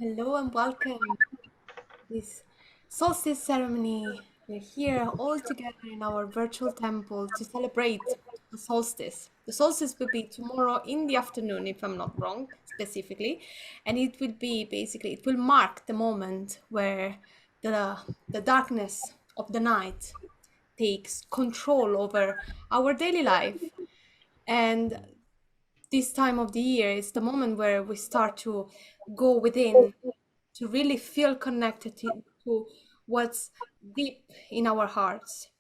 Hello and welcome to this solstice ceremony. We're here all together in our virtual temple to celebrate the solstice. The solstice will be tomorrow in the afternoon, if I'm not wrong, specifically, and it will be basically it will mark the moment where the the darkness of the night takes control over our daily life. And this time of the year is the moment where we start to go within to really feel connected to what's deep in our hearts.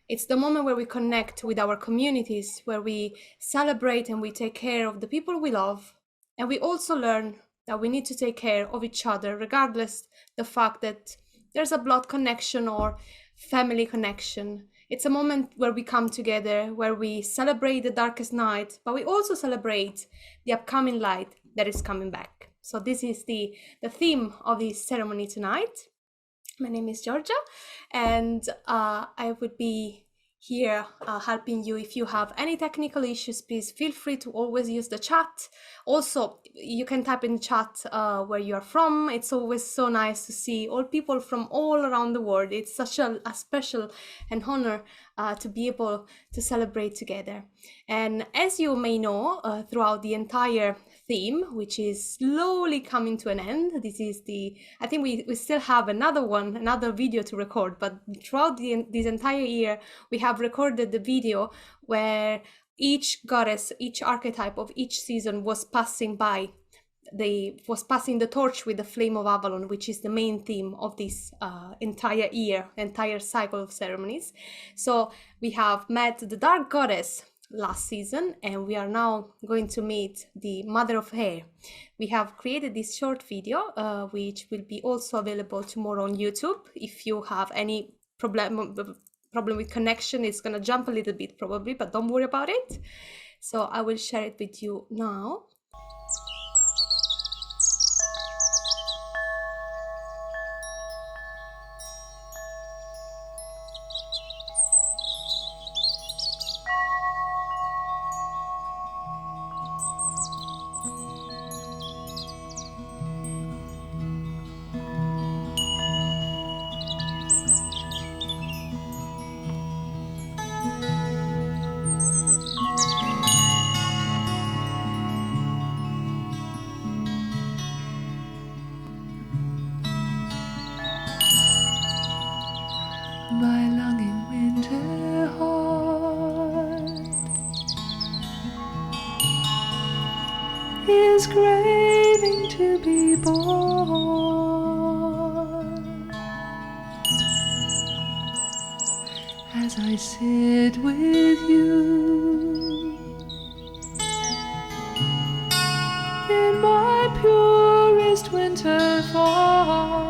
It's the moment where we connect with our communities, where we celebrate and we take care of the people we love. And we also learn that we need to take care of each other, regardless the fact that there's a blood connection or family connection. It's a moment where we come together, where we celebrate the darkest night, but we also celebrate the upcoming light that is coming back. So this is the theme of this ceremony tonight. My name is Georgia, and I would be here helping you. If you have any technical issues, please feel free to always use the chat. Also, you can type in the chat where you are from. It's always so nice to see all people from all around the world. It's such a special and honor to be able to celebrate together. And as you may know, throughout the entire theme, which is slowly coming to an end. This is I think we still have another video to record, but throughout this entire year, we have recorded the video where each goddess, each archetype of each season was passing by. They was passing the torch with the flame of Avalon, which is the main theme of this entire cycle of ceremonies. So we have met the dark goddess last season, and we are now going to meet the mother of air. We have created this short video, which will be also available tomorrow on YouTube. If you have any problem with connection, it's gonna jump a little bit probably, but don't worry about it. So I will share it with you now. My longing winter heart is craving to be born. As I sit with you in my purest winter form.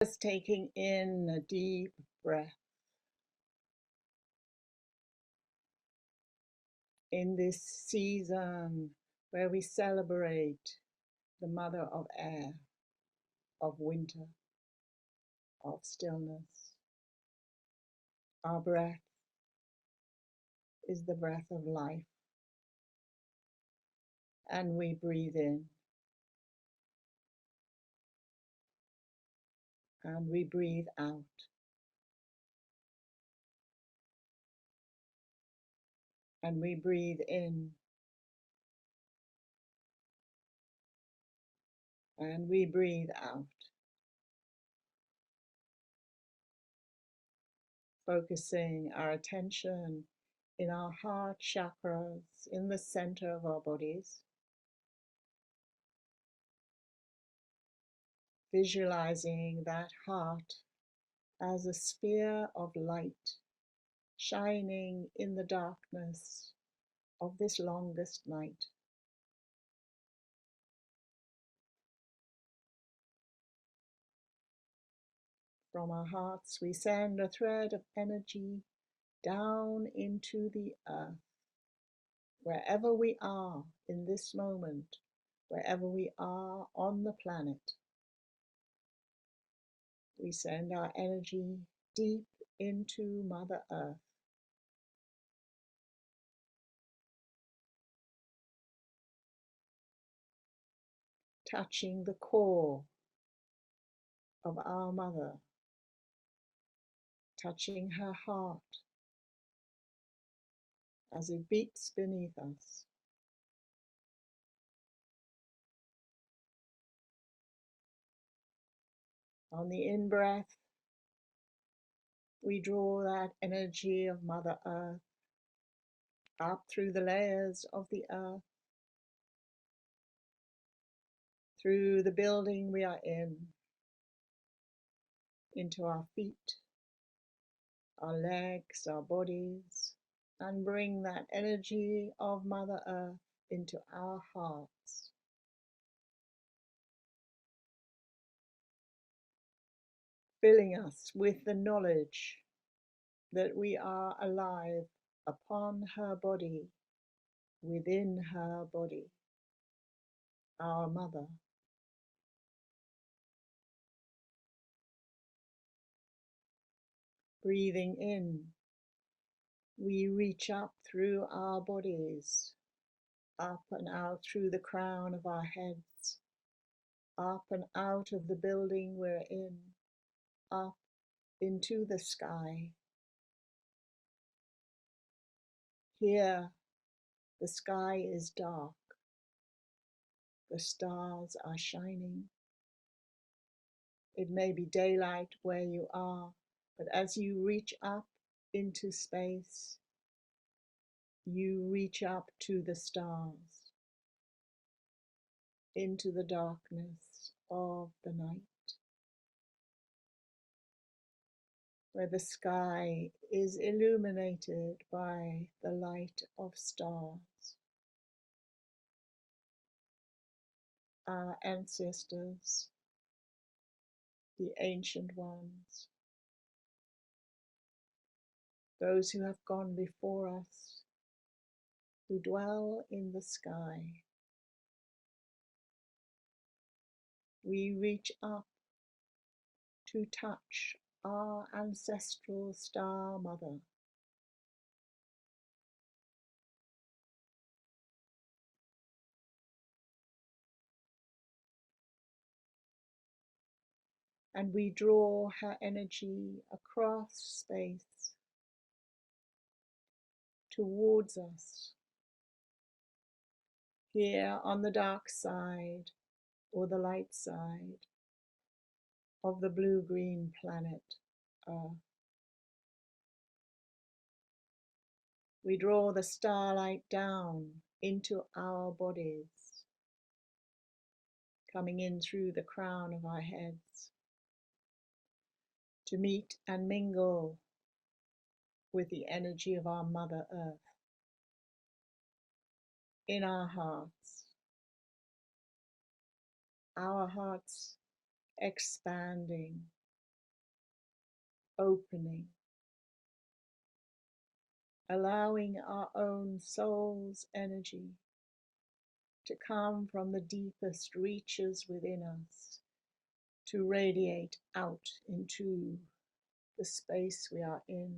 Just taking in a deep breath. in this season where we celebrate the Mother of Air, of winter, of stillness. Our breath is the breath of life, and we breathe in and we breathe out. And we breathe in and we breathe out, focusing our attention in our heart chakras, in the center of our bodies, visualizing that heart as a sphere of light shining in the darkness of this longest night. From our hearts, we send a thread of energy down into the earth, wherever we are in this moment, wherever we are on the planet. We send our energy deep into Mother Earth, touching the core of our Mother, touching her heart as it beats beneath us. On the in-breath, we draw that energy of Mother Earth up through the layers of the earth, through the building we are in, into our feet, our legs, our bodies, and bring that energy of Mother Earth into our hearts. Filling us with the knowledge that we are alive upon her body, within her body, our Mother. Breathing in, we reach up through our bodies, up and out through the crown of our heads, up and out of the building we're in, up into the sky. Here, the sky is dark. The stars are shining. It may be daylight where you are, but as you reach up into space, you reach up to the stars, into the darkness of the night, where the sky is illuminated by the light of stars. Our ancestors, the ancient ones, those who have gone before us, who dwell in the sky. We reach up to touch our ancestral star mother, and we draw her energy across space towards us, here on the dark side or the light side of the blue-green planet Earth. We draw the starlight down into our bodies, coming in through the crown of our heads, to meet and mingle with the energy of our Mother Earth in our hearts expanding, opening, allowing our own soul's energy to come from the deepest reaches within us, to radiate out into the space we are in,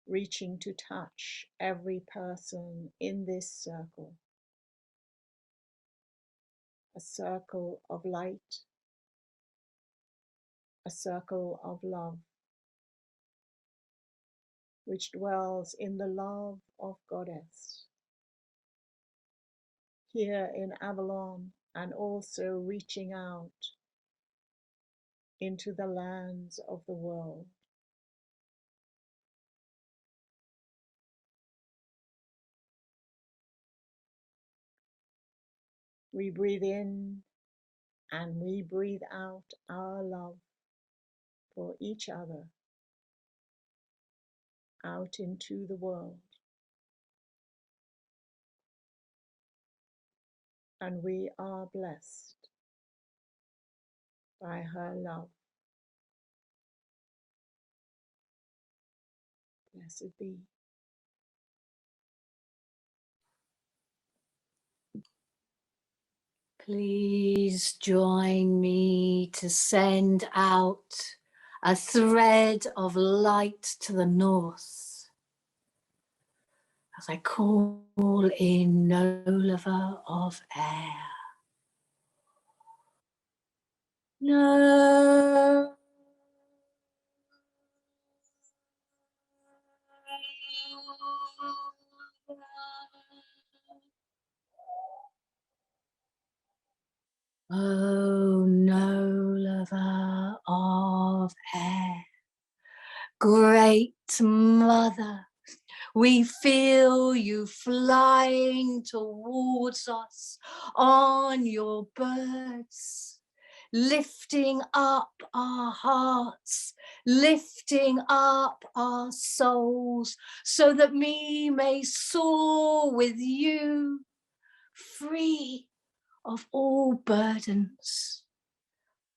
reaching to touch every person in this circle, a circle of light, a circle of love, which dwells in the love of Goddess, here in Avalon, and also reaching out into the lands of the world. We breathe in and we breathe out our love for each other out into the world. And we are blessed by her love. Blessed be. Please join me to send out a thread of light to the north as I call in no lover of air. No. Oh, no lover of air, great mother, we feel you flying towards us on your birds, lifting up our hearts, lifting up our souls, so that we may soar with you, free of all burdens,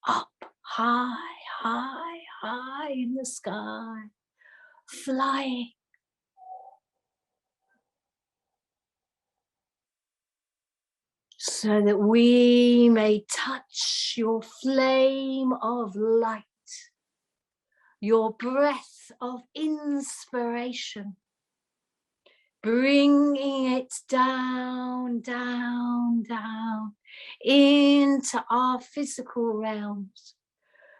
up high, high, high in the sky, flying. So that we may touch your flame of light, your breath of inspiration, bringing it down, down, down into our physical realms,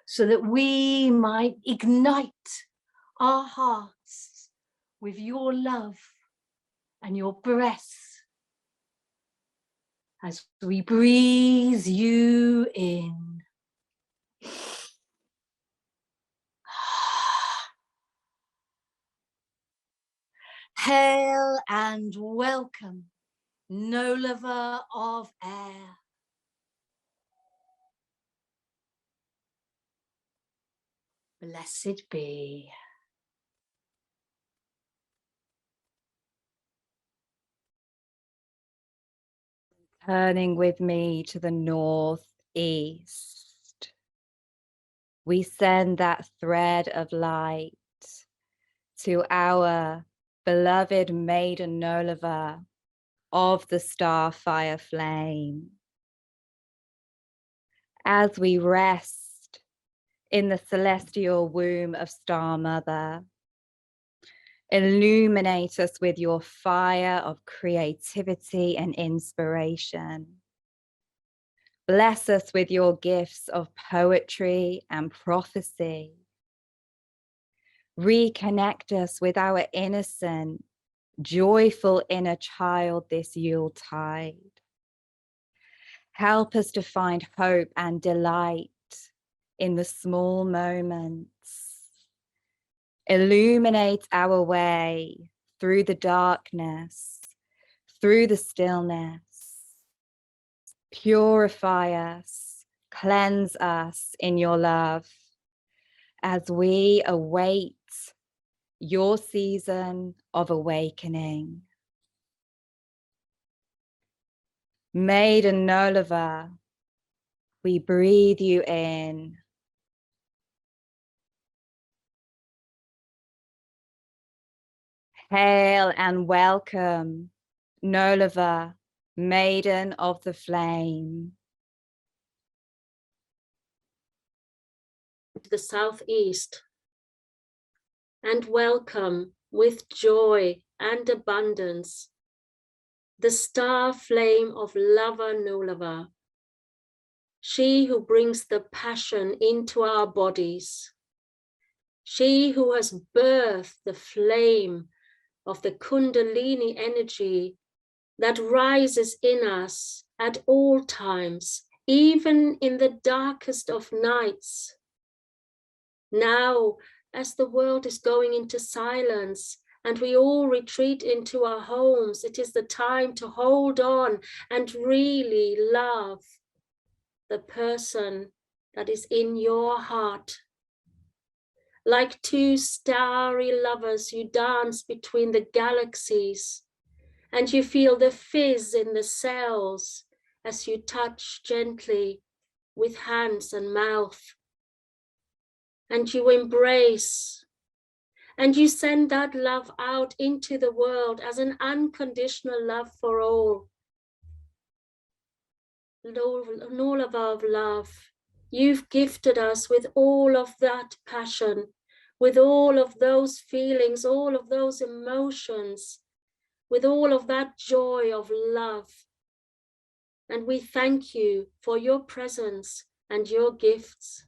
so that we might ignite our hearts with your love and your breath as we breathe you in. Hail and welcome, no lover of air. Blessed be. Turning with me to the northeast, we send that thread of light to our beloved maiden Nolava of the starfire flame. As we rest in the celestial womb of Star Mother, illuminate us with your fire of creativity and inspiration. Bless us with your gifts of poetry and prophecy. Reconnect us with our innocent, joyful inner child this Yuletide. Help us to find hope and delight in the small moments. Illuminate our way through the darkness, through the stillness. Purify us, cleanse us in your love as we await your season of awakening. Maiden Nolava, we breathe you in. Hail and welcome, Nolava, Maiden of the Flame. The southeast, and welcome with joy and abundance the star flame of Lava Nolava, she who brings the passion into our bodies, she who has birthed the flame of the Kundalini energy that rises in us at all times, even in the darkest of nights. Now, as the world is going into silence and we all retreat into our homes, it is the time to hold on and really love the person that is in your heart. Like two starry lovers, you dance between the galaxies and you feel the fizz in the cells as you touch gently with hands and mouth. And you embrace, and you send that love out into the world as an unconditional love for all. All of love, you've gifted us with all of that passion, with all of those feelings, all of those emotions, with all of that joy of love. And we thank you for your presence and your gifts.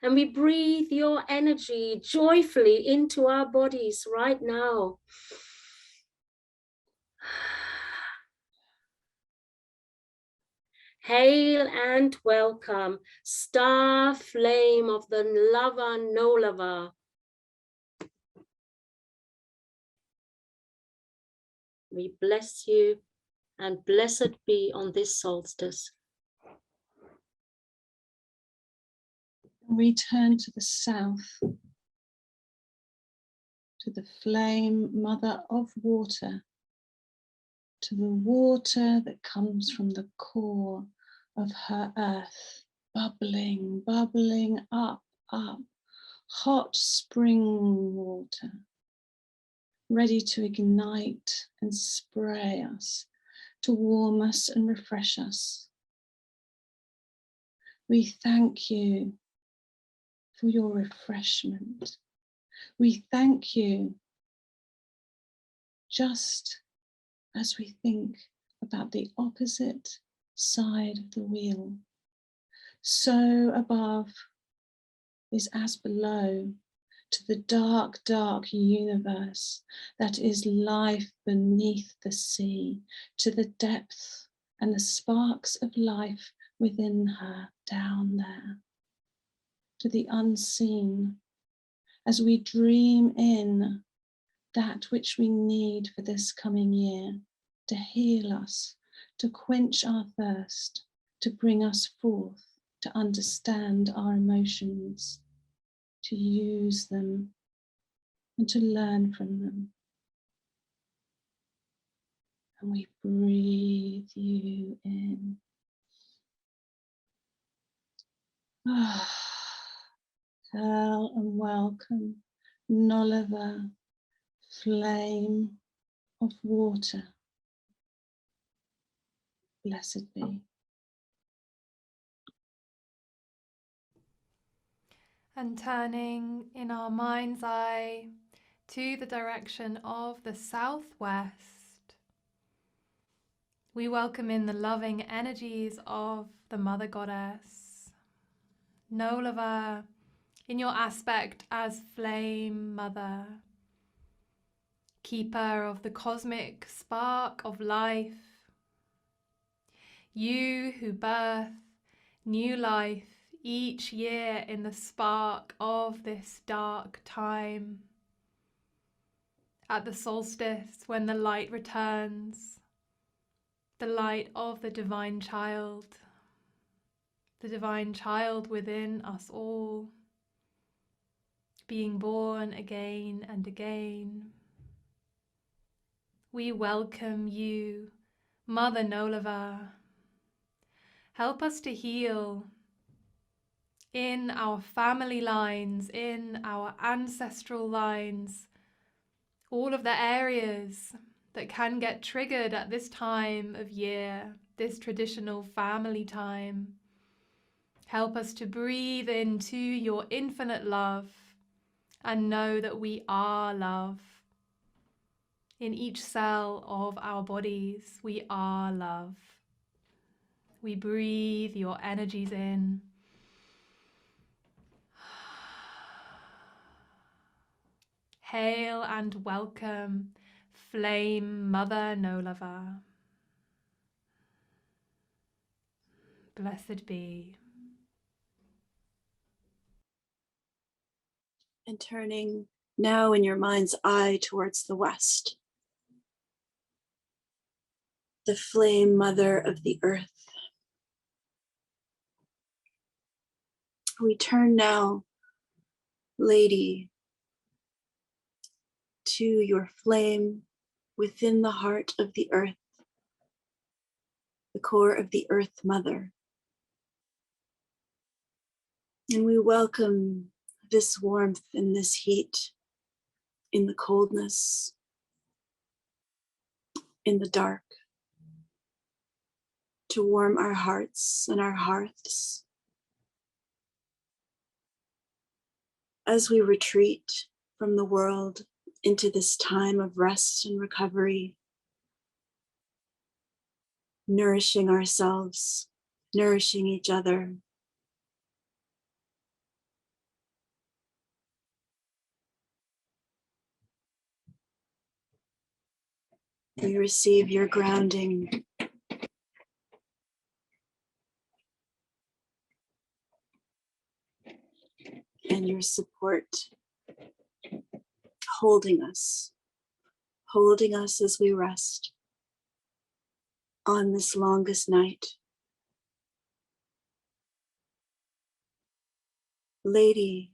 And we breathe your energy joyfully into our bodies right now. Hail and welcome, star flame of the Lava Nolava. We bless you and blessed be on this solstice. We turn to the south, to the flame mother of water, to the water that comes from the core of her earth, bubbling, bubbling up, hot spring water, ready to ignite and spray us, to warm us and refresh us. We thank you for your refreshment. We thank you just as we think about the opposite side of the wheel. So above is as below, to the dark, dark universe that is life beneath the sea, to the depth and the sparks of life within her down there, to the unseen, as we dream in that which we need for this coming year, to heal us, to quench our thirst, to bring us forth, to understand our emotions, to use them and to learn from them. And we breathe you in. Hail and welcome, Nolava, flame of water. Blessed be. And turning in our mind's eye to the direction of the southwest, we welcome in the loving energies of the Mother Goddess, Nolava, in your aspect as Flame Mother, keeper of the cosmic spark of life, you who birth new life each year in the spark of this dark time. At the solstice, when the light returns, the light of the divine child within us all, being born again and again. We welcome you, Mother Nolava. Help us to heal in our family lines, in our ancestral lines, all of the areas that can get triggered at this time of year, this traditional family time. Help us to breathe into your infinite love and know that we are love. In each cell of our bodies, we are love. We breathe your energies in. Hail and welcome, Flame Mother Nolava. Blessed be. And turning now in your mind's eye towards the west, the flame mother of the earth. We turn now, Lady, to your flame within the heart of the earth, the core of the earth mother. And we welcome this warmth and this heat in the coldness, in the dark, to warm our hearts and our hearths as we retreat from the world into this time of rest and recovery, nourishing ourselves, nourishing each other. We receive your grounding and your support, holding us as we rest on this longest night. Lady,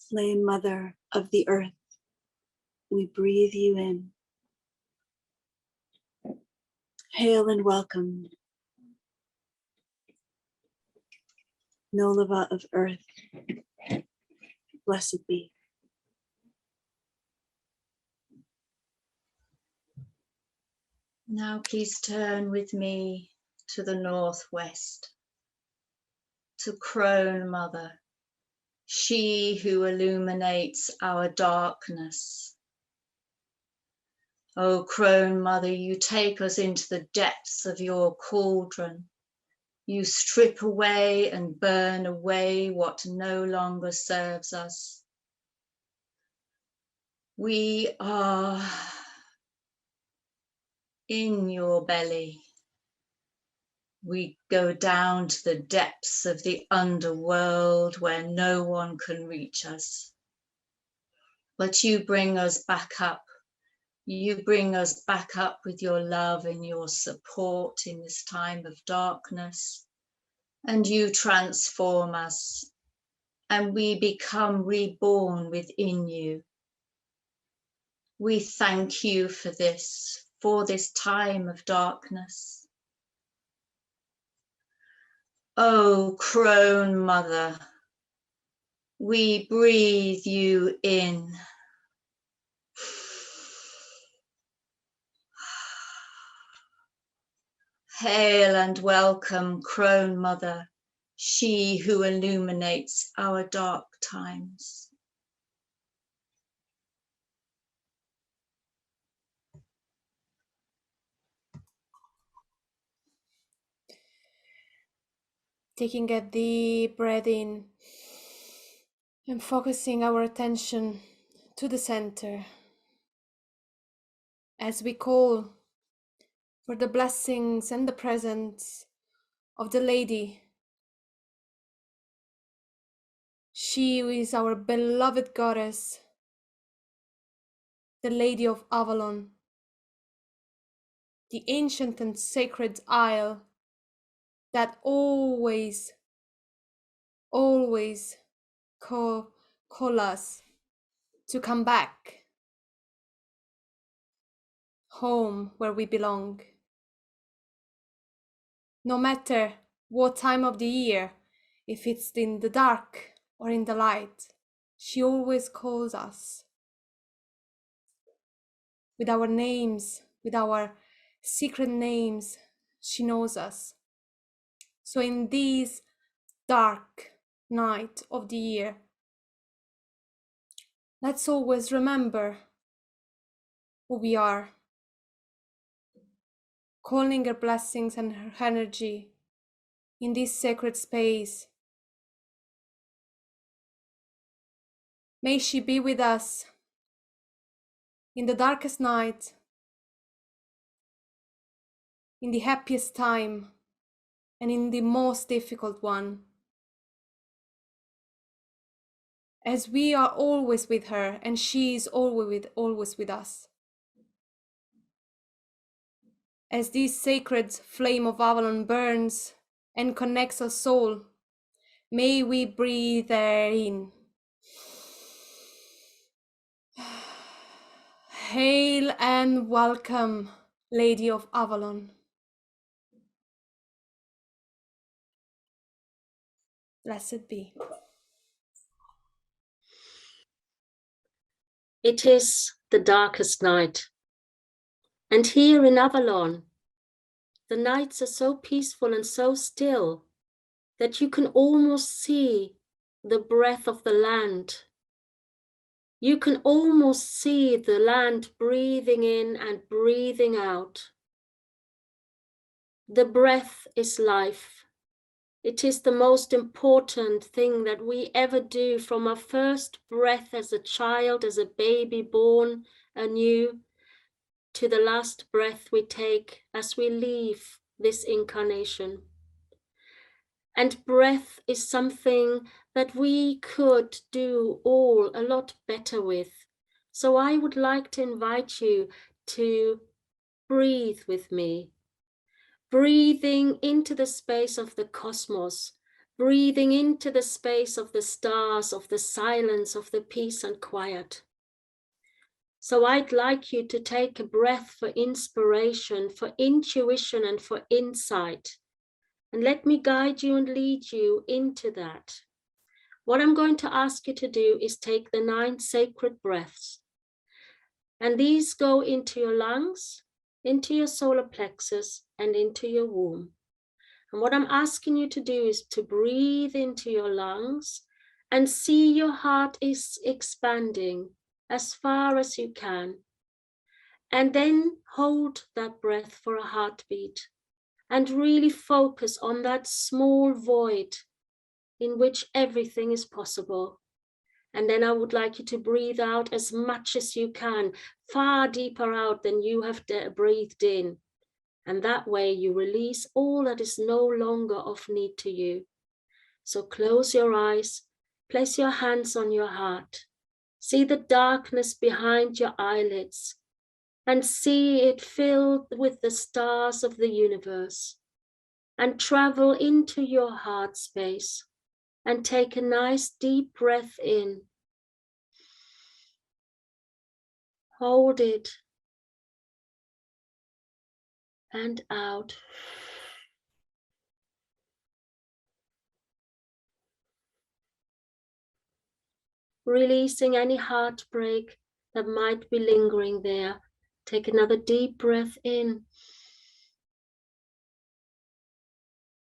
flame mother of the earth, we breathe you in. Hail and welcome, Nolava of earth, blessed be. Now please turn with me to the northwest, to Crone Mother, she who illuminates our darkness. O Crone Mother, you take us into the depths of your cauldron. You strip away and burn away what no longer serves us. We are in your belly. We go down to the depths of the underworld where no one can reach us. But you bring us back up. You bring us back up with your love and your support in this time of darkness. And you transform us, and we become reborn within you. We thank you for this time of darkness. O Crone Mother, we breathe you in. Hail and welcome, Crone Mother, she who illuminates our dark times. Taking a deep breath in and focusing our attention to the center as we call for the blessings and the presence of the Lady. She is our beloved goddess, the Lady of Avalon, the ancient and sacred isle that always call us to come back home where we belong. No matter what time of the year, if it's in the dark or in the light, She always calls us with our names, with our secret names. She knows us. So in these dark night of the year, let's always remember who we are, calling her blessings and her energy in this sacred space. May she be with us in the darkest night, in the happiest time, and in the most difficult one. As we are always with her, and she is always with us. As this sacred flame of Avalon burns and connects our soul, may we breathe her in. Hail and welcome, Lady of Avalon. Blessed be. It is the darkest night. And here in Avalon, the nights are so peaceful and so still that you can almost see the breath of the land. You can almost see the land breathing in and breathing out. The breath is life. It is the most important thing that we ever do, from our first breath as a child, as a baby born anew, to the last breath we take as we leave this incarnation. And breath is something that we could do all a lot better with. So I would like to invite you to breathe with me, breathing into the space of the cosmos, breathing into the space of the stars, of the silence, of the peace and quiet. So I'd like you to take a breath for inspiration, for intuition, and for insight. And let me guide you and lead you into that. What I'm going to ask you to do is take the 9 sacred breaths. And these go into your lungs, into your solar plexus, and into your womb. And what I'm asking you to do is to breathe into your lungs and see your heart is expanding as far as you can. And then hold that breath for a heartbeat and really focus on that small void in which everything is possible. And then I would like you to breathe out as much as you can, far deeper out than you have breathed in. And that way you release all that is no longer of need to you. So close your eyes, place your hands on your heart, see the darkness behind your eyelids, and see it filled with the stars of the universe, and travel into your heart space and take a nice deep breath in. Hold it and out. Releasing any heartbreak that might be lingering there. Take another deep breath in.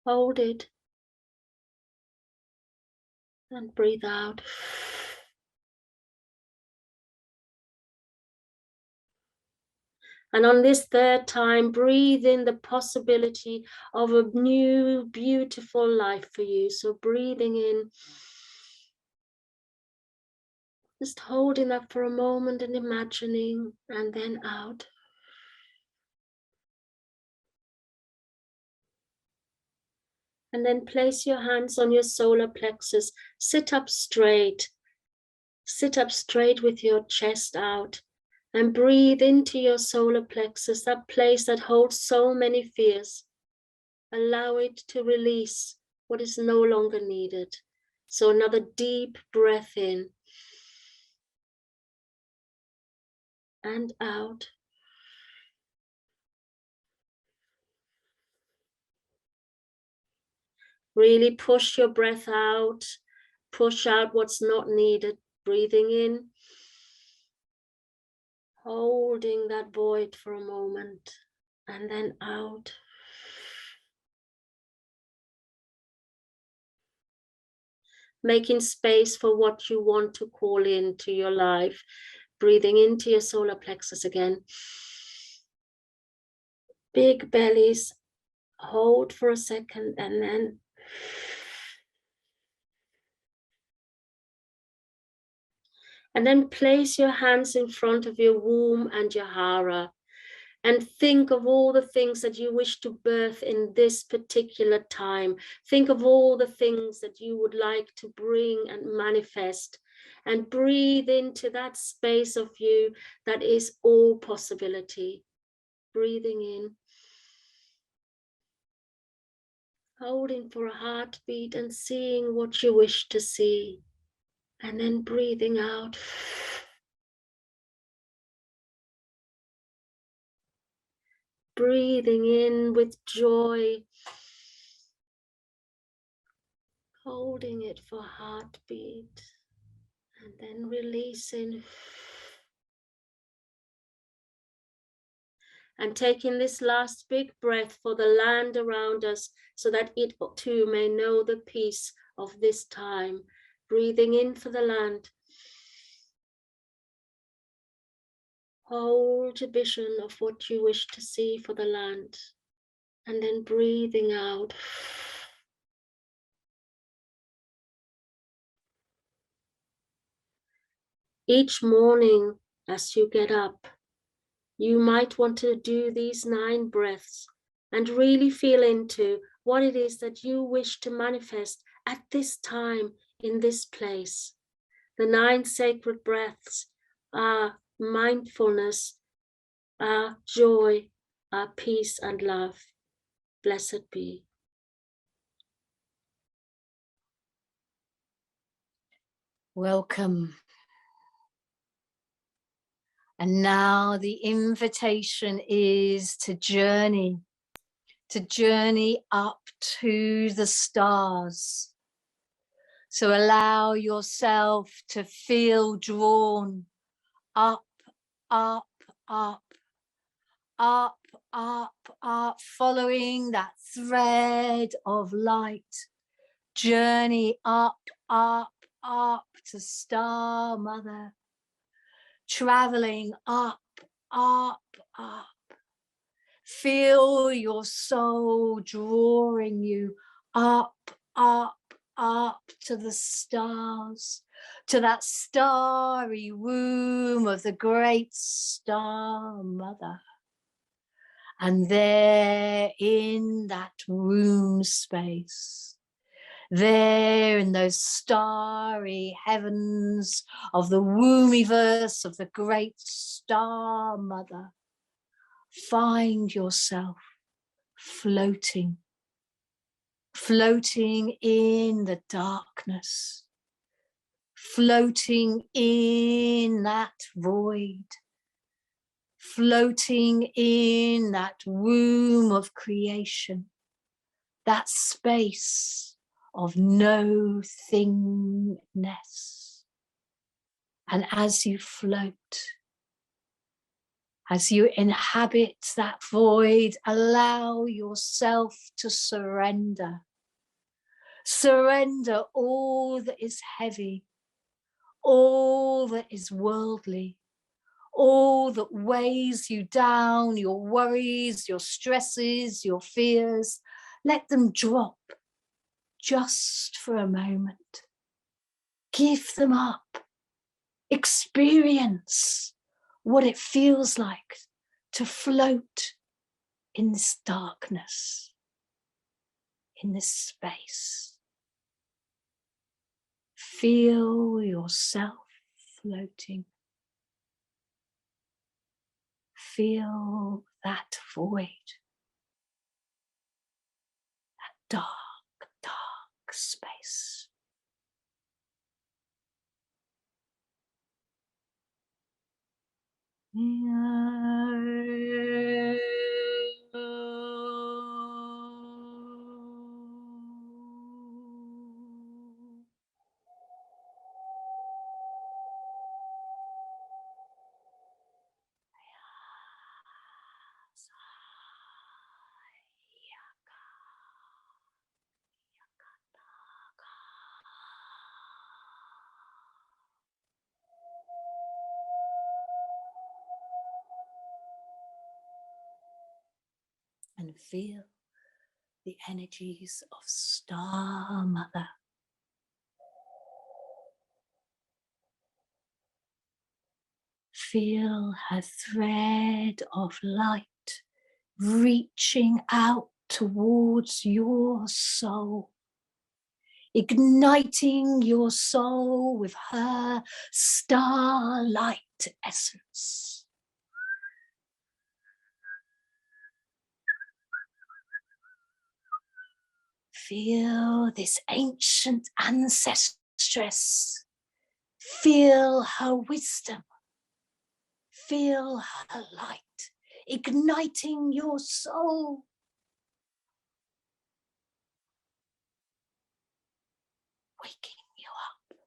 Hold it and breathe out. And on this third time, breathe in the possibility of a new, beautiful life for you. So breathing in, just holding that for a moment and imagining, and then out. And then place your hands on your solar plexus. Sit up straight. Sit up straight with your chest out. And breathe into your solar plexus, that place that holds so many fears. Allow it to release what is no longer needed. So another deep breath in and out. Really push your breath out. Push out what's not needed. Breathing in, holding that void for a moment, and then out. Making space for what you want to call into your life. Breathing into your solar plexus again. Big bellies, hold for a second, and then place your hands in front of your womb and your hara, and think of all the things that you wish to birth in this particular time. Think of all the things that you would like to bring and manifest, and breathe into that space of you that is all possibility. Breathing in, holding for a heartbeat and seeing what you wish to see, and then breathing out. Breathing in with joy, holding it for a heartbeat, and then releasing. And taking this last big breath for the land around us so that it too may know the peace of this time. Breathing in for the land. Hold a vision of what you wish to see for the land. And then breathing out. Each morning as you get up, you might want to do these 9 breaths and really feel into what it is that you wish to manifest at this time in this place. The 9 sacred breaths are mindfulness, are joy, are peace and love. Blessed be. Welcome. And now the invitation is to journey up to the stars. So allow yourself to feel drawn up, up, up, up, up, up, following that thread of light. Journey up, up, up to Star Mother. Traveling up, up, up. Feel your soul drawing you up, up, up to the stars, to that starry womb of the great Star Mother. And there in that womb space, there in those starry heavens of the wombiverse of the great Star Mother, find yourself floating in the darkness, floating in that void, floating in that womb of creation, that space of no thingness. And as you float, as you inhabit that void, allow yourself to surrender. Surrender all that is heavy, all that is worldly, all that weighs you down, your worries, your stresses, your fears. Let them drop just for a moment. Give them up. Experience what it feels like to float in this darkness, in this space. Feel yourself floating. Feel that void, that dark, dark space. and feel the energies of Star Mother. Feel her thread of light reaching out towards your soul, igniting your soul with her starlight essence. Feel this ancient ancestress. Feel her wisdom. Feel her light igniting your soul. Waking you up.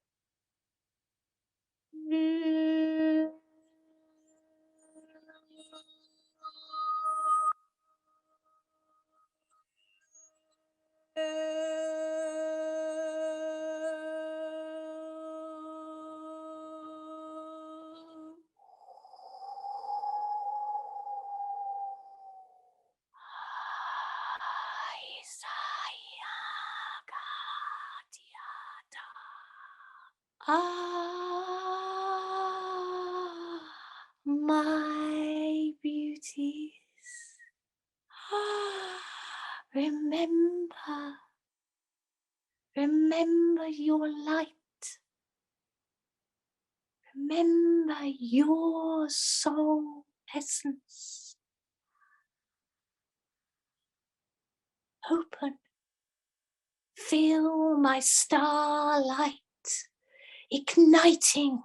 Ah, my beauties. Ah, remember your light. Remember your soul essence. Open. Feel my starlight igniting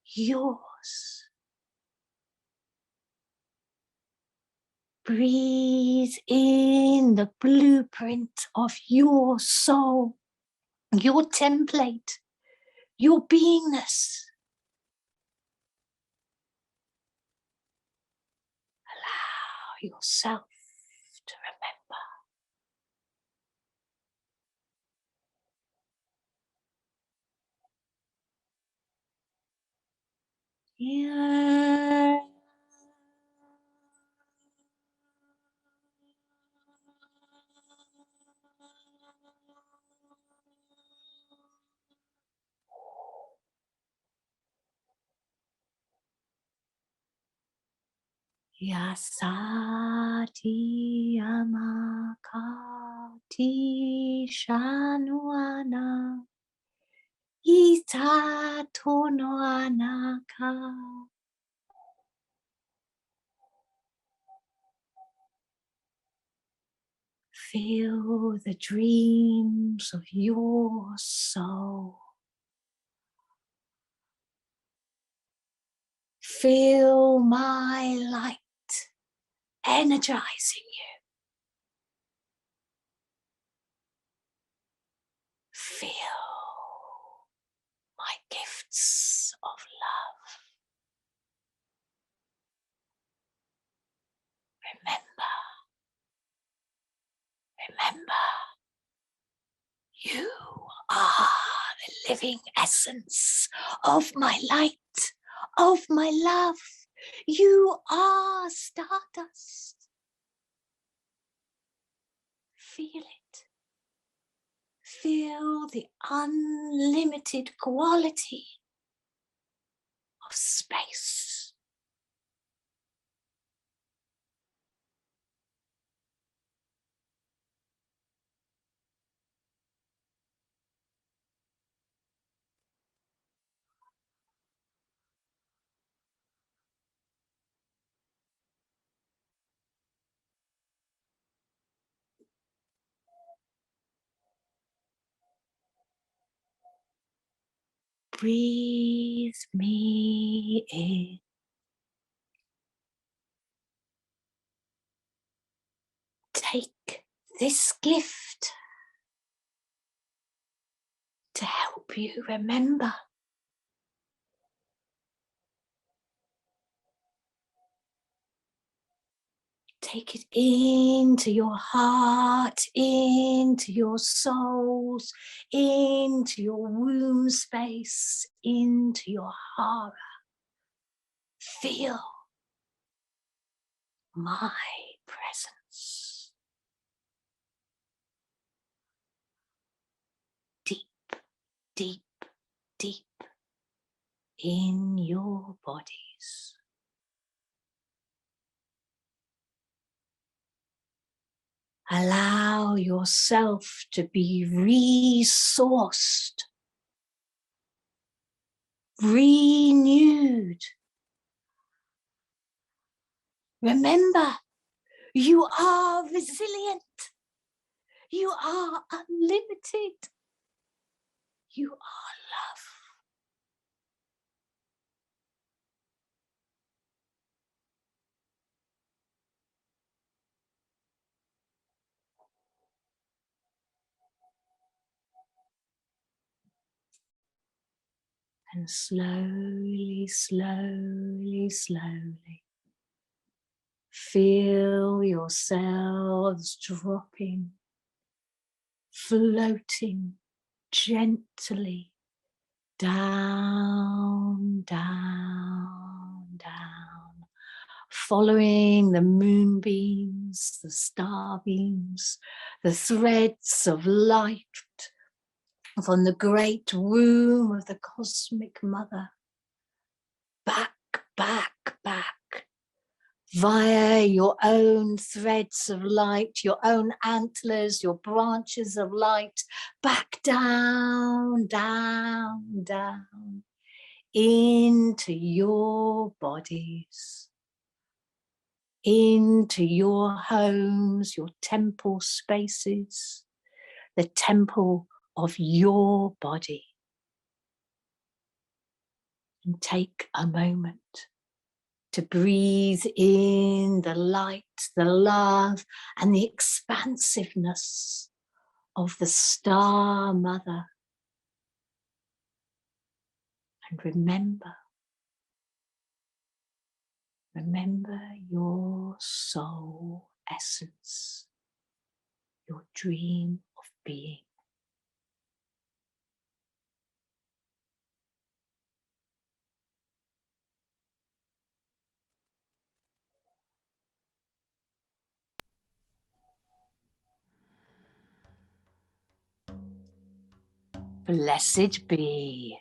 yours. Breathe in the blueprint of your soul, your template, your beingness. Allow yourself to remember. Yeah. Yasati amakati shanuana ita tono anaka. Feel the dreams of your soul. Feel my light energizing you. Feel my gifts of love. Remember, you are the living essence of my light, of my love. You are stardust. Feel it. Feel the unlimited quality of space. Breathe me in. Take this gift to help you remember. Take it into your heart, into your souls, into your womb space, into your hara. Feel my presence. roots. Deep, deep, deep in your bodies. Allow yourself to be resourced, renewed. Remember, you are resilient. You are unlimited. You are love. And slowly, slowly, slowly, feel yourselves dropping, floating gently down, down, down, following the moonbeams, the star beams, the threads of light from the great womb of the cosmic mother, back, back, back, via your own threads of light, your own antlers, your branches of light, back down, down, down, into your bodies, into your homes, your temple spaces, the temple of your body. And take a moment to breathe in the light, the love, and the expansiveness of the Star Mother. And remember your soul essence, your dream of being. Blessed be.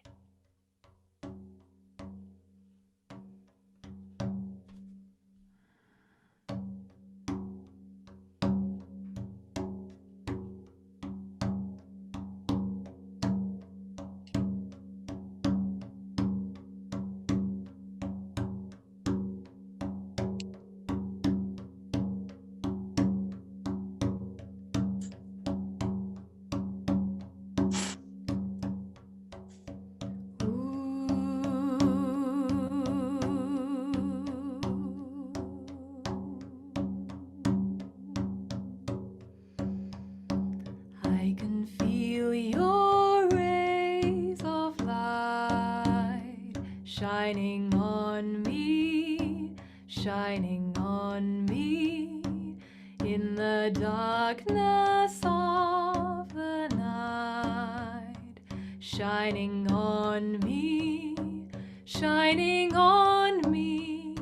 I can feel your rays of light shining on me, shining on me in the darkness of the night, shining on me, shining on me,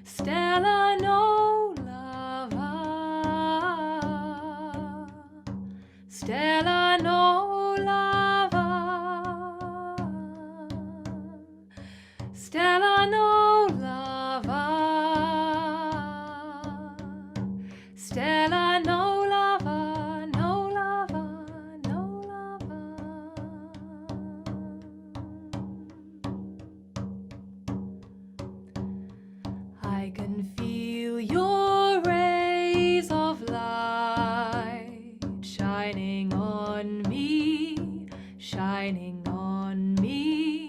Stella no lava. Stella no lava, Stella no lava, Stella no lava, no lava, no lava. I can feel your rays of light shining on me, shining on me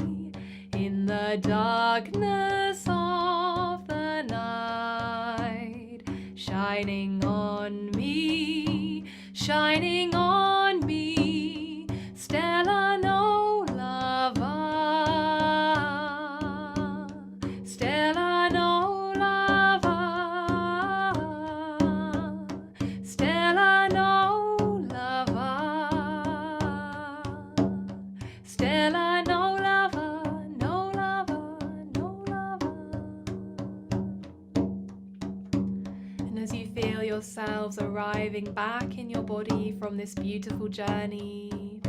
in the darkness of the night, shining on me, shining on me, Stella no lava, Stella no lava, Stella no lava, Stella no lava, no lava, no lava. And as you feel yourselves arriving back in your body from this beautiful journey,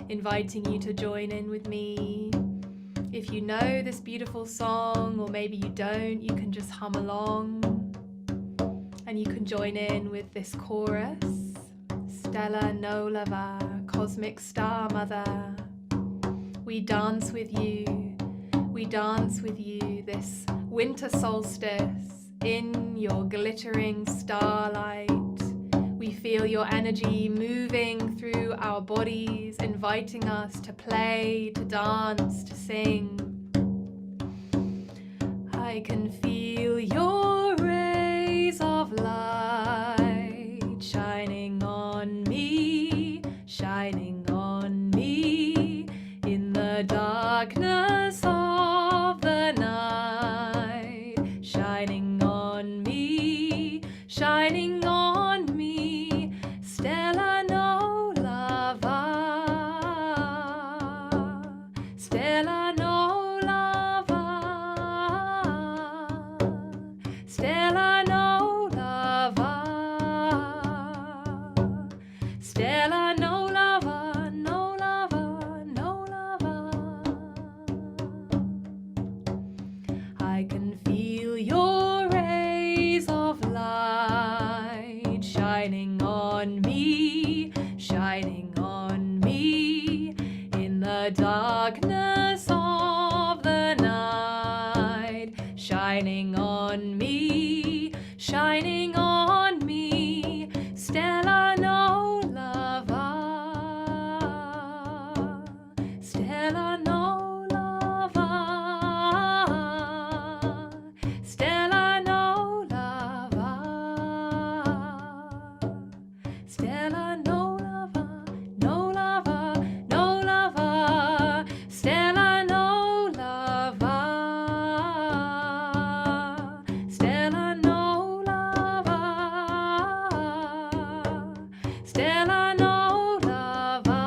inviting you to join in with me. If you know this beautiful song, or maybe you don't, you can just hum along and you can join in with this chorus. Stella no lava, cosmic star mother, we dance with you this winter solstice in your glittering starlight. We feel your energy moving through our bodies, inviting us to play, to dance, to sing. I can feel your rays of light shining on me in the darkness of the night, shining on me, Stella no lava, Stella no lava, Stella no lava, Stella no lava, no lava, no lava. I can feel your rays of light shining on me in the darkness of the night, shining on me, Stella no lava, Stella no lava, Stella no lava, Stella no lava, no lava, no lava, Stella no lava, Stella no lava, Stella no lava,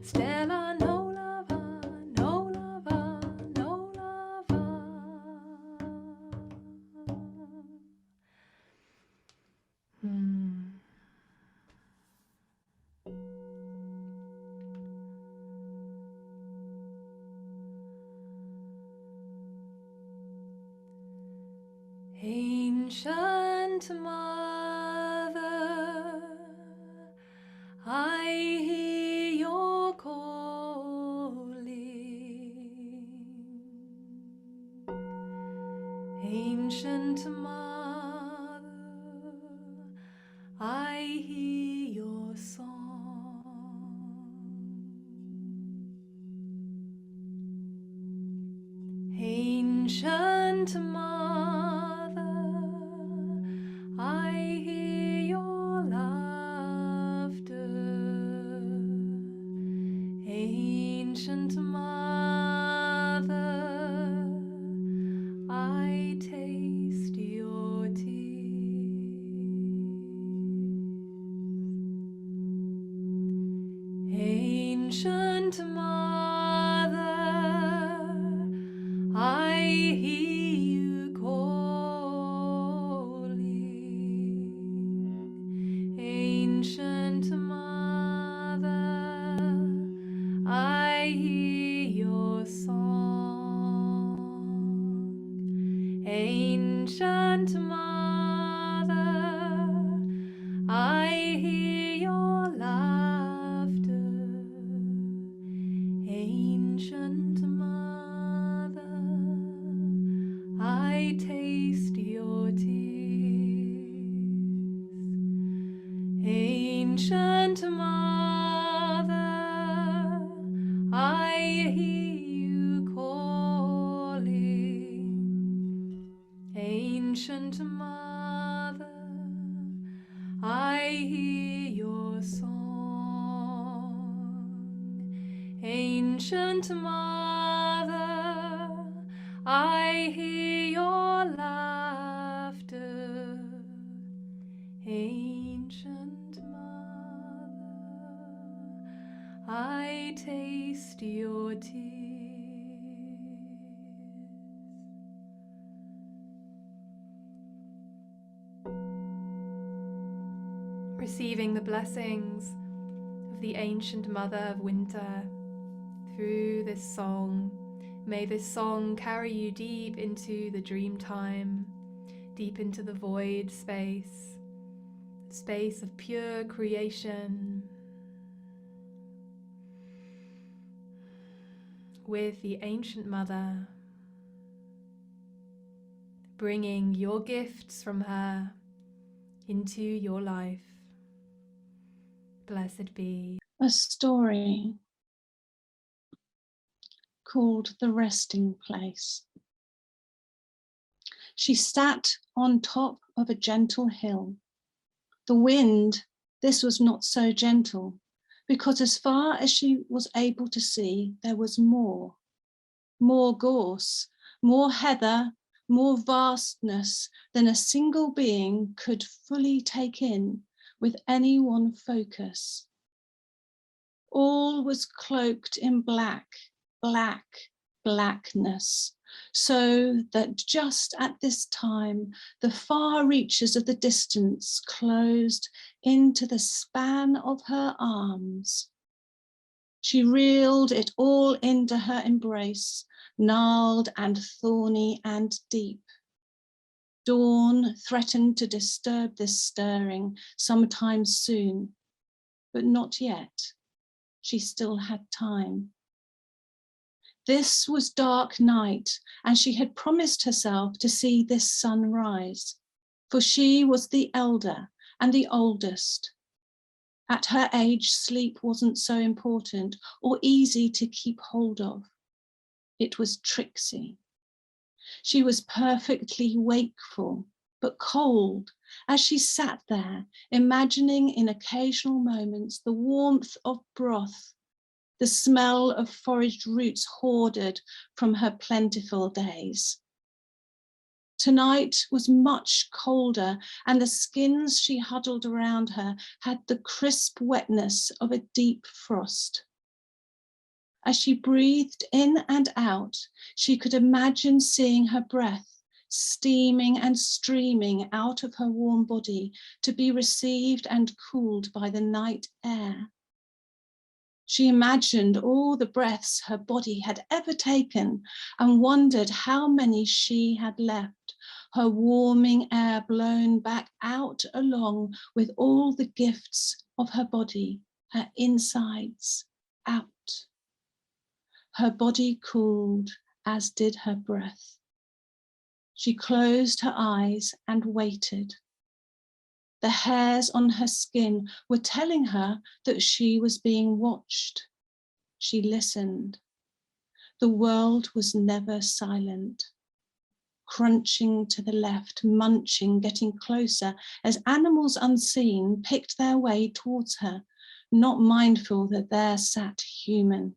Stella no lava, no lava, no lava. Ancient Mother, I hear your calling. Ancient Mother, I hear your song. Ancient Mother, I hear your laughter. Ancient Mother, I taste your tears. Ancient Mother, I hear you calling. Ancient Mother, I hear your song. Ancient Mother, I hear your laughter. Ancient Mother, I taste your tears. Ancient Mother, I hear you calling. Ancient Mother, I hear your song. Ancient Mother, I hear your laughter. Ancient Mother, I taste your tears. receiving the blessings of the ancient mother of winter through this song. May this song carry you deep into the dream time, deep into the void space, space of pure creation, with the ancient mother, bringing your gifts from her into your life. Blessed be. A story called The Resting Place. She sat on top of a gentle hill. The wind, this was not so gentle, because as far as she was able to see, there was more gorse, more heather, more vastness than a single being could fully take in with any one focus. All was cloaked in blackness, so that just at this time, the far reaches of the distance closed into the span of her arms. She reeled it all into her embrace, gnarled and thorny and deep. Dawn threatened to disturb this stirring sometime soon, but not yet. She still had time. This was dark night, and she had promised herself to see this sun rise, for she was the elder and the oldest. At her age, sleep wasn't so important or easy to keep hold of. It was tricksy. She was perfectly wakeful, but cold, as she sat there, imagining in occasional moments the warmth of broth, the smell of foraged roots hoarded from her plentiful days. Tonight was much colder, and the skins she huddled around her had the crisp wetness of a deep frost. As she breathed in and out, she could imagine seeing her breath steaming and streaming out of her warm body to be received and cooled by the night air. She imagined all the breaths her body had ever taken and wondered how many she had left, her warming air blown back out along with all the gifts of her body, her insides out. Her body cooled, as did her breath. She closed her eyes and waited. The hairs on her skin were telling her that she was being watched. She listened. The world was never silent. Crunching to the left, munching, getting closer as animals unseen picked their way towards her, not mindful that there sat human.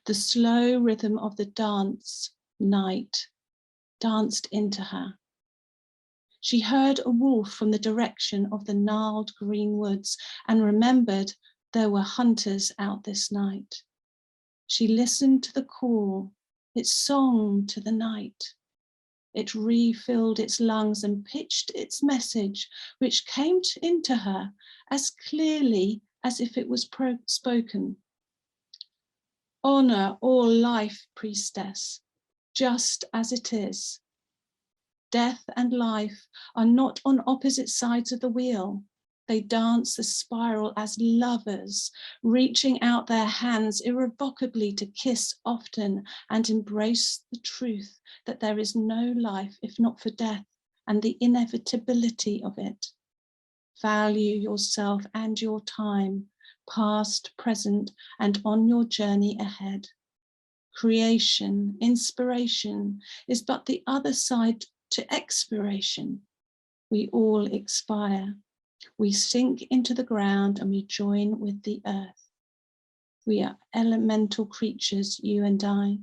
The slow rhythm of the dance, night, danced into her. She heard a wolf from the direction of the gnarled green woods and remembered there were hunters out this night. She listened to the call, its song to the night. It refilled its lungs and pitched its message, which came into her as clearly as if it was spoken. Honor all life, priestess, just as it is. Death and life are not on opposite sides of the wheel. They dance the spiral as lovers, reaching out their hands irrevocably to kiss often and embrace the truth that there is no life if not for death and the inevitability of it. Value yourself and your time, past, present, and on your journey ahead. Creation, inspiration is but the other side to expiration. We all expire. We sink into the ground and we join with the earth. We are elemental creatures, you and I.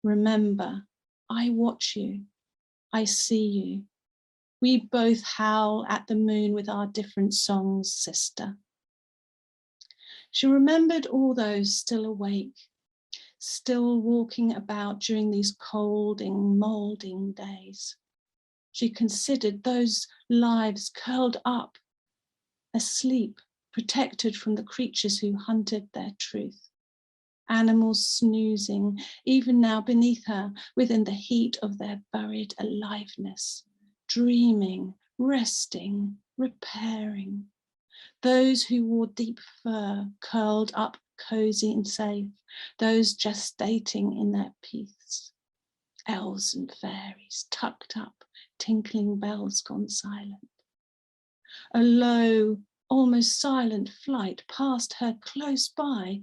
Remember, I watch you. I see you. We both howl at the moon with our different songs, sister. She remembered all those still awake, still walking about during these colding, moulding days. She considered those lives curled up asleep, protected from the creatures who hunted their truth. Animals snoozing, even now beneath her, within the heat of their buried aliveness, dreaming, resting, repairing. Those who wore deep fur, curled up, cozy and safe, those gestating in their peace. Elves and fairies, tucked up, tinkling bells gone silent. A low, almost silent flight past her close by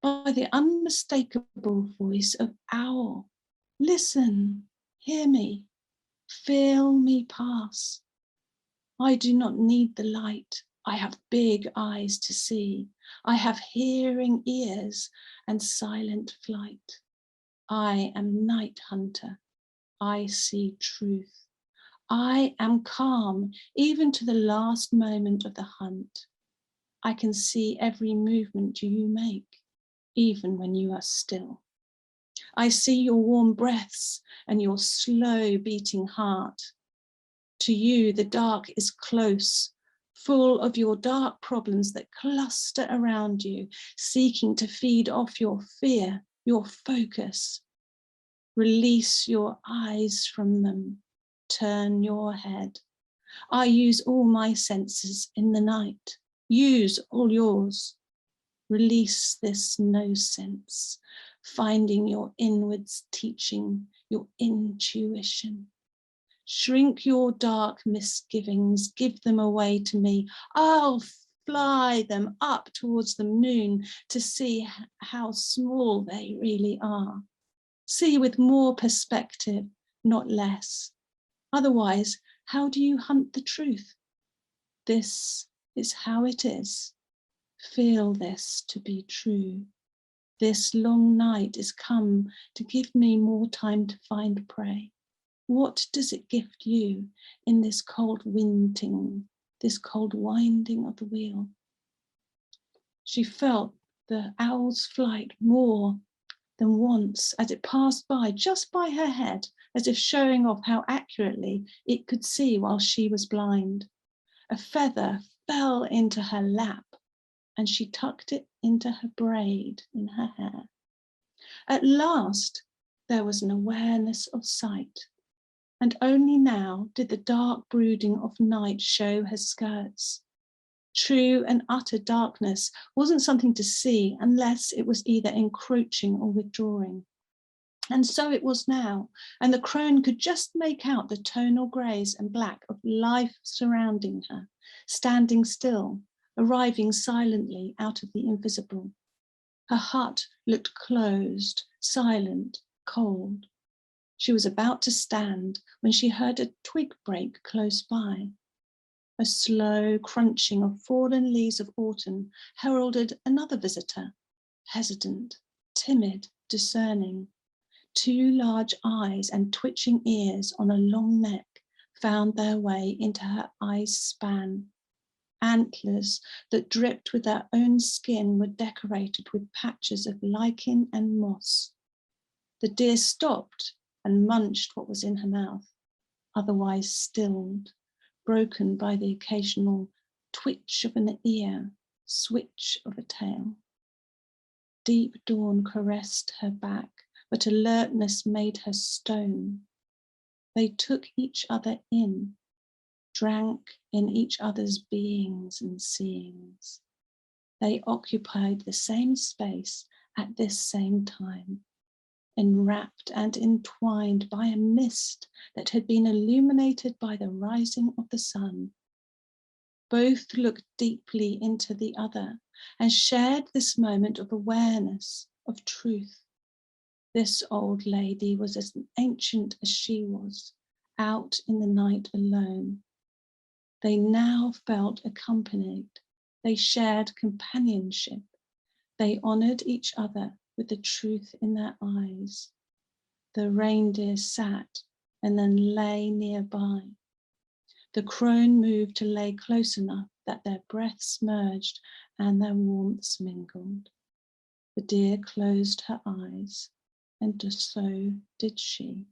the unmistakable voice of owl. Listen, hear me, feel me pass. I do not need the light. I have big eyes to see. I have hearing ears and silent flight. I am night hunter. I see truth. I am calm, even to the last moment of the hunt. I can see every movement you make, even when you are still. I see your warm breaths and your slow beating heart. To you, the dark is close, full of your dark problems that cluster around you, seeking to feed off your fear, your focus. Release your eyes from them. Turn your head. I use all my senses in the night. Use all yours. Release this no sense, finding your inwards teaching, your intuition. Shrink your dark misgivings, give them away to me. I'll fly them up towards the moon to see how small they really are. See with more perspective, not less. Otherwise, how do you hunt the truth? This is how it is. Feel this to be true. This long night is come to give me more time to find prey. What does it gift you in this cold winding, this cold winding of the wheel? She felt the owl's flight more than once as it passed by, just by her head, as if showing off how accurately it could see while she was blind. A feather fell into her lap and she tucked it into her braid in her hair. At last, there was an awareness of sight, and only now did the dark brooding of night show her skirts. True and utter darkness wasn't something to see unless it was either encroaching or withdrawing. And so it was now, and the crone could just make out the tonal greys and black of life surrounding her, standing still, arriving silently out of the invisible. Her hut looked closed, silent, cold. She was about to stand when she heard a twig break close by. A slow crunching of fallen leaves of autumn heralded another visitor, hesitant, timid, discerning. Two large eyes and twitching ears on a long neck found their way into her eyes span. Antlers that dripped with their own skin were decorated with patches of lichen and moss. The deer stopped and munched what was in her mouth, otherwise stilled, broken by the occasional twitch of an ear, switch of a tail. Deep dawn caressed her back, but alertness made her stone. They took each other in, drank in each other's beings and seeings. They occupied the same space at this same time, enwrapped and entwined by a mist that had been illuminated by the rising of the sun. Both looked deeply into the other and shared this moment of awareness, of truth. This old lady was as ancient as she was, out in the night alone. They now felt accompanied. They shared companionship. They honored each other with the truth in their eyes. The reindeer sat and then lay nearby. The crone moved to lay close enough that their breaths merged and their warmths mingled. The deer closed her eyes, and so did she.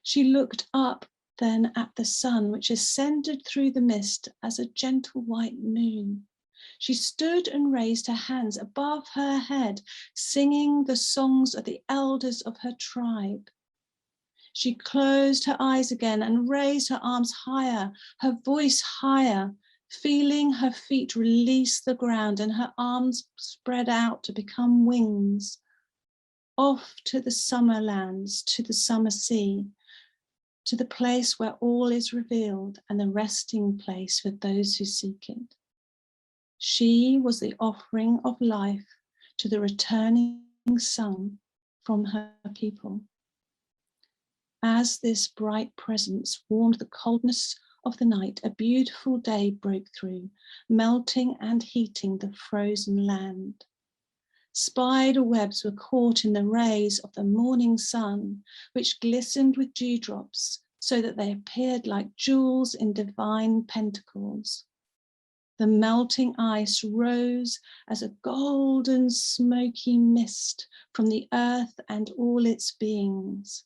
She looked up then at the sun, which ascended through the mist as a gentle white moon. She stood and raised her hands above her head, singing the songs of the elders of her tribe. She closed her eyes again and raised her arms higher, her voice higher, feeling her feet release the ground and her arms spread out to become wings. Off to the summer lands, to the summer sea, to the place where all is revealed and the resting place for those who seek it. She was the offering of life to the returning sun from her people. As this bright presence warmed the coldness of the night, a beautiful day broke through, melting and heating the frozen land. Spider webs were caught in the rays of the morning sun, which glistened with dewdrops so that they appeared like jewels in divine pentacles. The melting ice rose as a golden smoky mist from the earth and all its beings.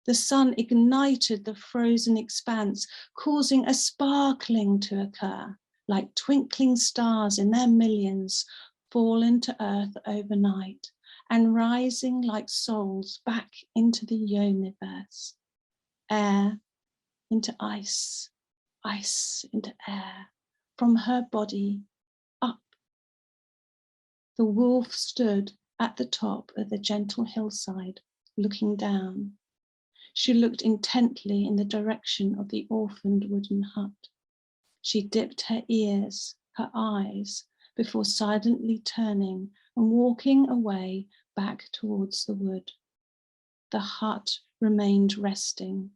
The sun ignited the frozen expanse, causing a sparkling to occur, like twinkling stars in their millions, fallen to earth overnight and rising like souls back into the universe. Air into ice, ice into air, from her body up. The wolf stood at the top of the gentle hillside, looking down. She looked intently in the direction of the orphaned wooden hut. She dipped her ears, her eyes, before silently turning and walking away back towards the wood. The hut remained resting,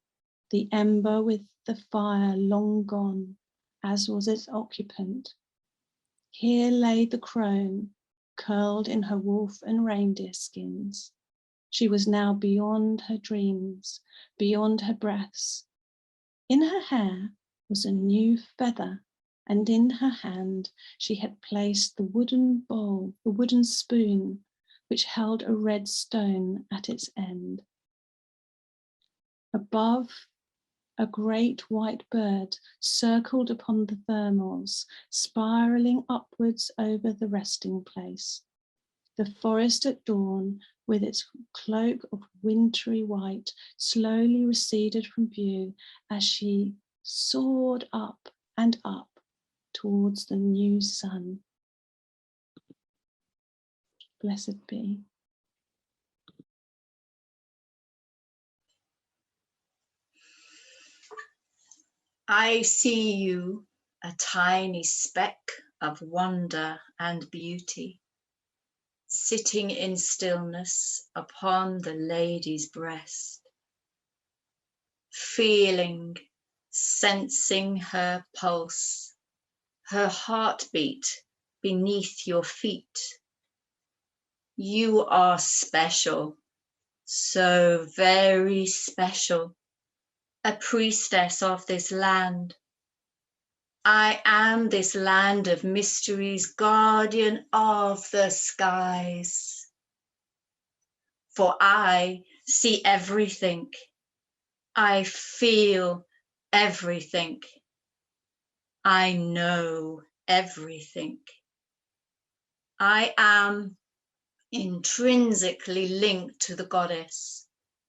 the ember with the fire long gone, as was its occupant. Here lay the crone, curled in her wolf and reindeer skins. She was now beyond her dreams, beyond her breaths. In her hair was a new feather, and in her hand she had placed the wooden bowl, the wooden spoon, which held a red stone at its end. Above, a great white bird circled upon the thermals, spiraling upwards over the resting place. The forest at dawn, with its cloak of wintry white, slowly receded from view as she soared up and up towards the new sun. Blessed be. I see you, a tiny speck of wonder and beauty, sitting in stillness upon the lady's breast, feeling, sensing her pulse, her heartbeat beneath your feet. You are special, so very special, a priestess of this land. I am this land of mysteries, guardian of the skies. For I see everything. I feel everything. I know everything. I am intrinsically linked to the goddess,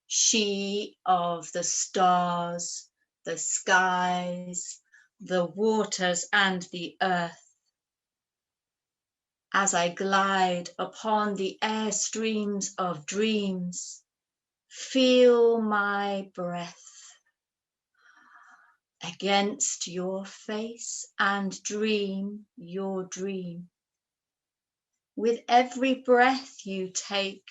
she of the stars, the skies, the waters and the earth. As I glide upon the air streams of dreams, feel my breath against your face and dream your dream. With every breath you take,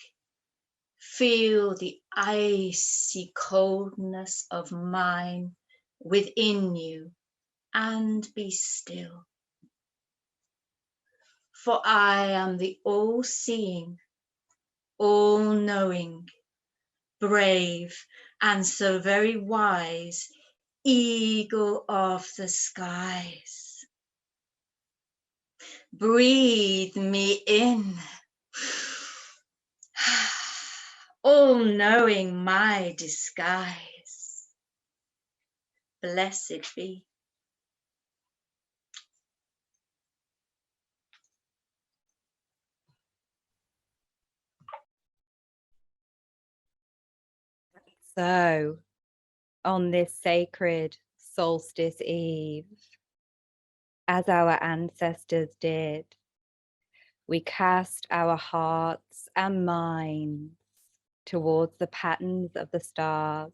feel the icy coldness of mine within you and be still. For I am the all-seeing, all-knowing, brave, and so very wise eagle of the skies. Breathe me in, all knowing my disguise. blessed be. So, on this sacred solstice eve, as our ancestors did, we cast our hearts and minds towards the patterns of the stars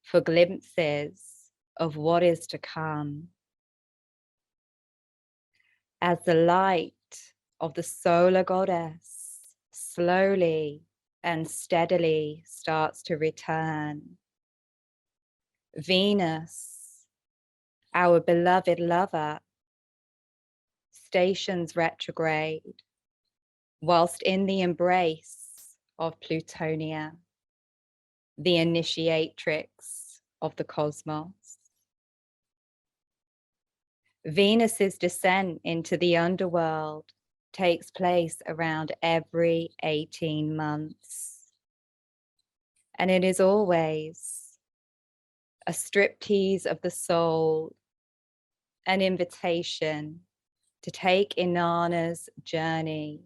for glimpses of what is to come. As the light of the solar goddess slowly and steadily starts to return, Venus, our beloved lover, stations retrograde whilst in the embrace of Plutonia, the initiatrix of the cosmos. Venus's descent into the underworld takes place around every 18 months. And it is always a striptease of the soul, an invitation to take Inanna's journey,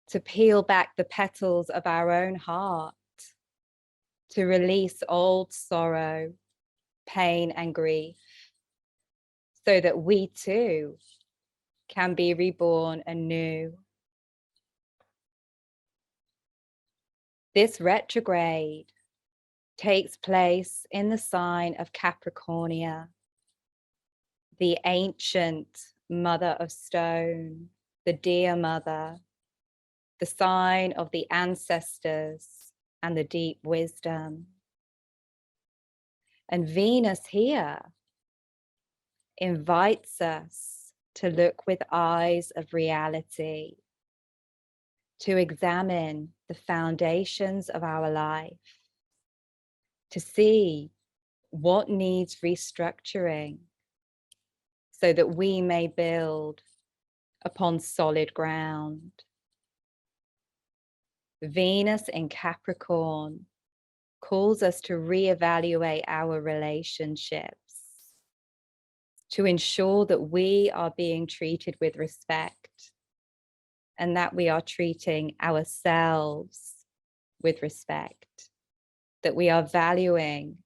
to peel back the petals of our own heart, to release old sorrow, pain, and grief, so that we too can be reborn anew. This retrograde takes place in the sign of Capricornia, the ancient mother of stone, the dear mother, the sign of the ancestors and the deep wisdom. And Venus here invites us to look with eyes of reality, to examine the foundations of our life, to see what needs restructuring so that we may build upon solid ground. Venus in Capricorn calls us to reevaluate our relationships, to ensure that we are being treated with respect and that we are treating ourselves with respect, that we are valuing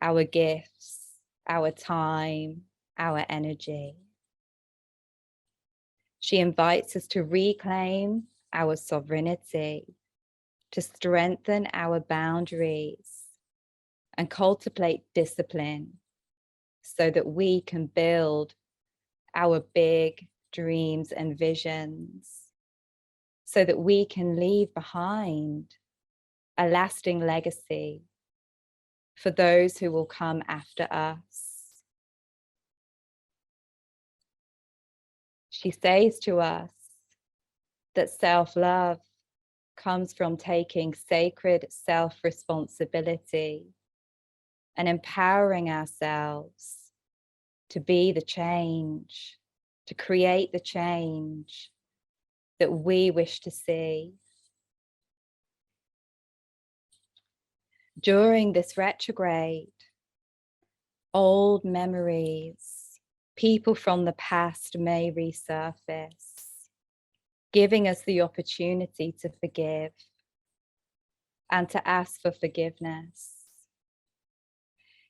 our gifts, our time, our energy. She invites us to reclaim our sovereignty, to strengthen our boundaries and cultivate discipline so that we can build our big dreams and visions, so that we can leave behind a lasting legacy for those who will come after us. She says to us that self-love comes from taking sacred self-responsibility and empowering ourselves to be the change, to create the change that we wish to see. During this retrograde, old memories, people from the past may resurface, giving us the opportunity to forgive and to ask for forgiveness.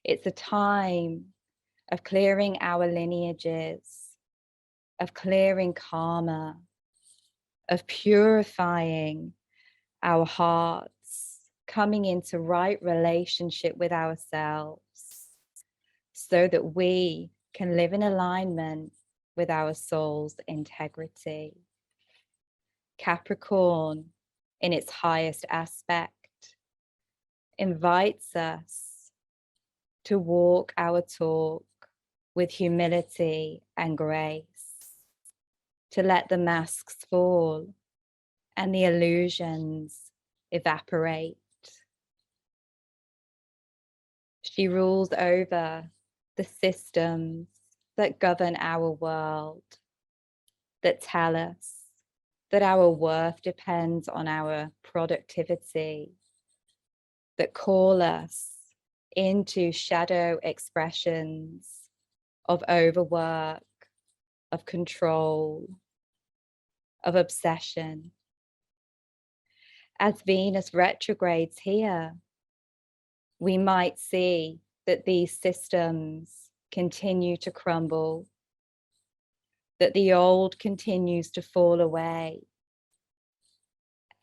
It's a time of clearing our lineages, of clearing karma, of purifying our hearts, coming into right relationship with ourselves so that we can live in alignment with our soul's integrity. Capricorn, in its highest aspect, invites us to walk our talk with humility and grace, to let the masks fall and the illusions evaporate. She rules over the systems that govern our world, that tell us that our worth depends on our productivity, that call us into shadow expressions of overwork, of control, of obsession. As Venus retrogrades here, we might see that these systems continue to crumble, that the old continues to fall away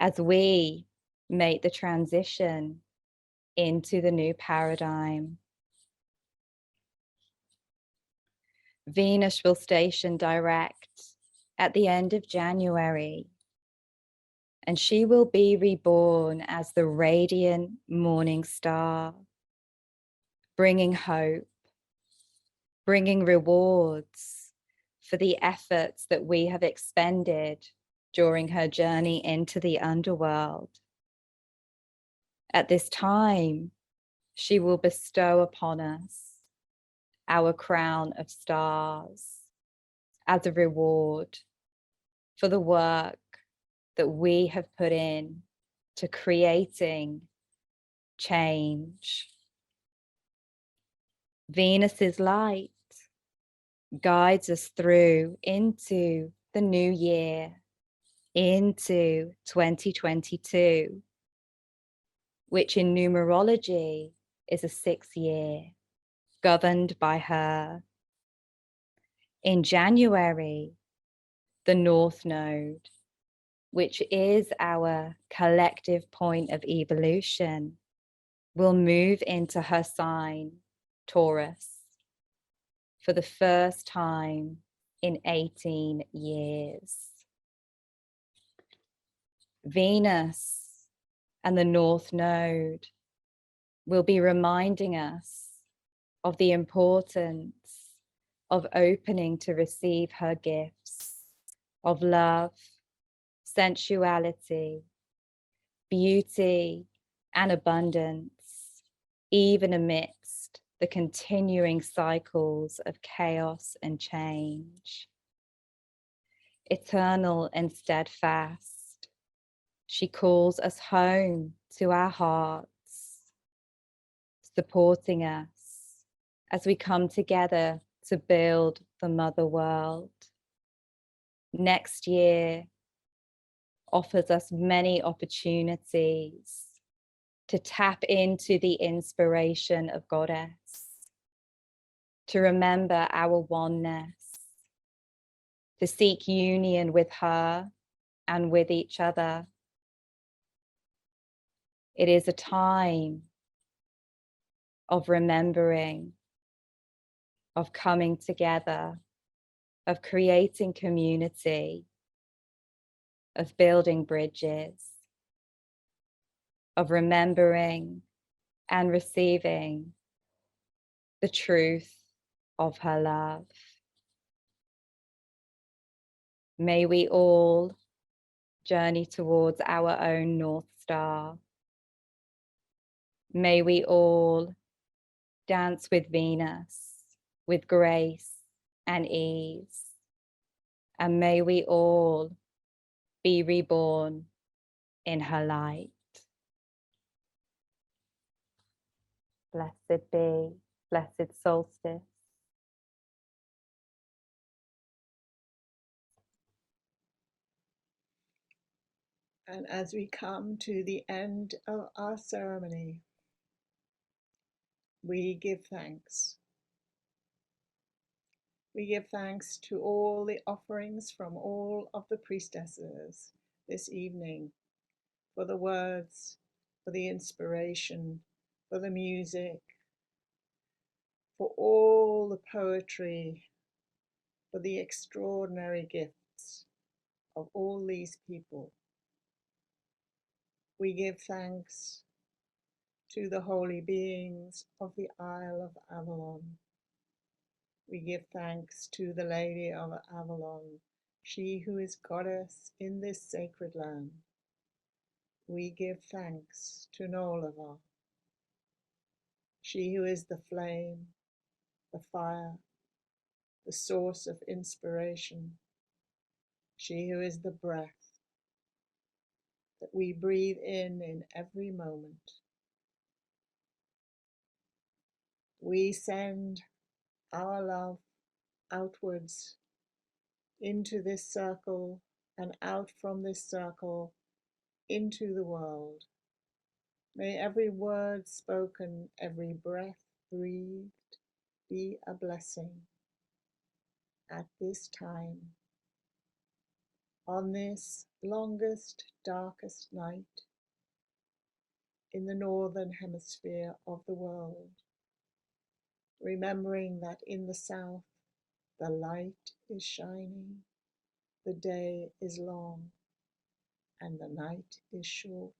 as we make the transition into the new paradigm. Venus will station direct at the end of January, and she will be reborn as the radiant morning star, bringing hope, bringing rewards for the efforts that we have expended during her journey into the underworld. At this time, she will bestow upon us our crown of stars as a reward for the work that we have put in to creating change. Venus's light guides us through into the new year, into 2022, which in numerology is a 6th year, governed by her. In January, the North Node, which is our collective point of evolution, will move into her sign, Taurus, for the first time in 18 years. Venus and the North Node will be reminding us of the importance of opening to receive her gifts of love, sensuality, beauty, and abundance, even amidst the continuing cycles of chaos and change. Eternal and steadfast, she calls us home to our hearts, supporting us as we come together to build the mother world. Next year offers us many opportunities to tap into the inspiration of Goddess, to remember our oneness, to seek union with her and with each other. It is a time of remembering, of coming together, of creating community, of building bridges, of remembering and receiving the truth of her love. May we all journey towards our own North Star. May we all dance with Venus, with grace and ease. And may we all be reborn in her light. Blessed be, blessed solstice. And as we come to the end of our ceremony, we give thanks. We give thanks to all the offerings from all of the priestesses this evening, for the words, for the inspiration, for the music, for all the poetry, for the extraordinary gifts of all these people. We give thanks to the holy beings of the Isle of Avalon. We give thanks to the Lady of Avalon, she who is goddess in this sacred land. We give thanks to Nolava, she who is the flame, the fire, the source of inspiration, she who is the breath that we breathe in every moment. We send our love outwards into this circle and out from this circle into the world. May every word spoken, every breath breathed be a blessing at this time, on this longest, darkest night in the northern hemisphere of the world, remembering that in the south the light is shining, the day is long, and the night is short.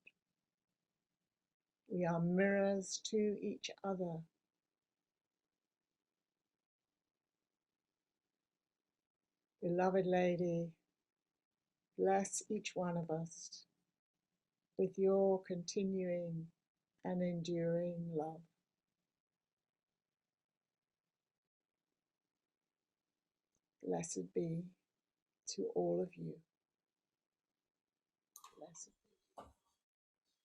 We are mirrors to each other. Beloved Lady, bless each one of us with your continuing and enduring love. Blessed be to all of you. Blessed.